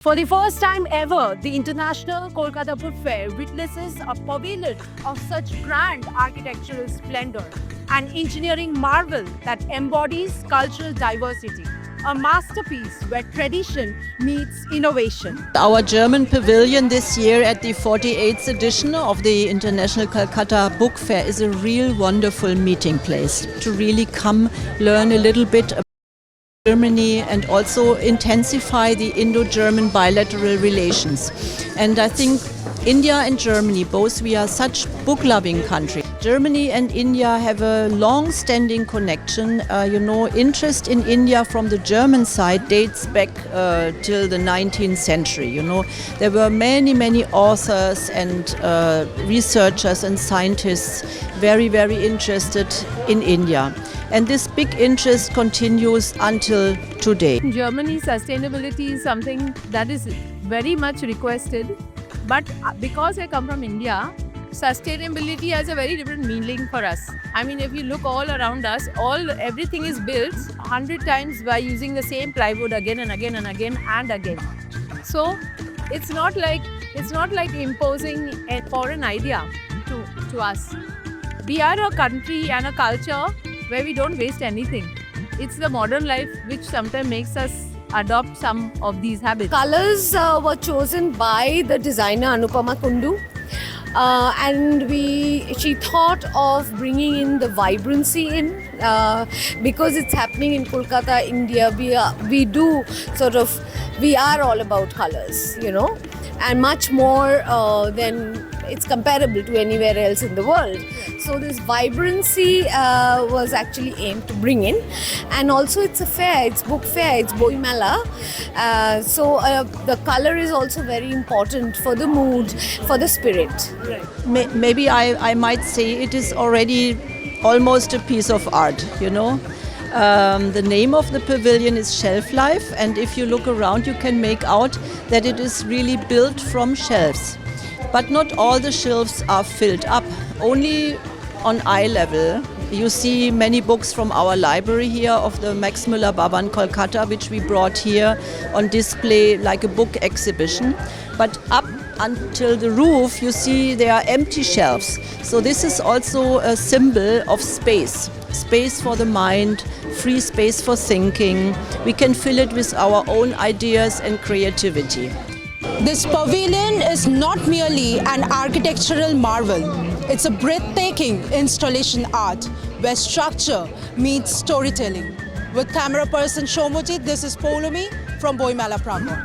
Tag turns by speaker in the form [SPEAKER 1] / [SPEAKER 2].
[SPEAKER 1] For the first time ever, the International Kolkata Book Fair witnesses a pavilion of such grand architectural splendor, an engineering marvel that embodies cultural diversity, a masterpiece where tradition meets innovation.
[SPEAKER 2] Our German pavilion this year at the 48th edition of the International Calcutta Book Fair is a real wonderful meeting place to really come learn a little bit about Germany and also intensify the Indo-German bilateral relations. And I think India and Germany, both we are such book-loving countries. Germany and India have a long-standing connection. Interest in India from the German side dates back till the 19th century. There were many authors and researchers and scientists very interested in India. And this big interest continues until today.
[SPEAKER 1] In Germany, sustainability is something that is very much requested. But because I come from India, sustainability has a very different meaning for us. I mean, if you look all around us, everything is built 100 times by using the same plywood again and again and again and again. So it's not like imposing a foreign idea to us. We are a country and a culture where we don't waste anything. It's the modern life which sometimes makes us adopt some of these habits.
[SPEAKER 3] Colors were chosen by the designer Anupama Kundu, and she thought of bringing in the vibrancy in because it's happening in Kolkata, India. We are all about colors, and much more than it's comparable to anywhere else in the world. So this vibrancy was actually aimed to bring in, and also it's a fair, it's book fair, it's Boi Mela. So the color is also very important for the mood, for the spirit.
[SPEAKER 2] Maybe I might say it is already almost a piece of art, The name of the pavilion is Shelf Life, and if you look around you can make out that it is really built from shelves. But not all the shelves are filled up, only on eye level. You see many books from our library here of the Max Müller Bhavan Kolkata, which we brought here on display like a book exhibition. But up until the roof, you see there are empty shelves. So this is also a symbol of space. Space for the mind, free space for thinking. We can fill it with our own ideas and creativity.
[SPEAKER 4] This pavilion is not merely an architectural marvel. It's a breathtaking installation art where structure meets storytelling. With camera person Shomujit, this is Poulomi from Boi Mela Prangon.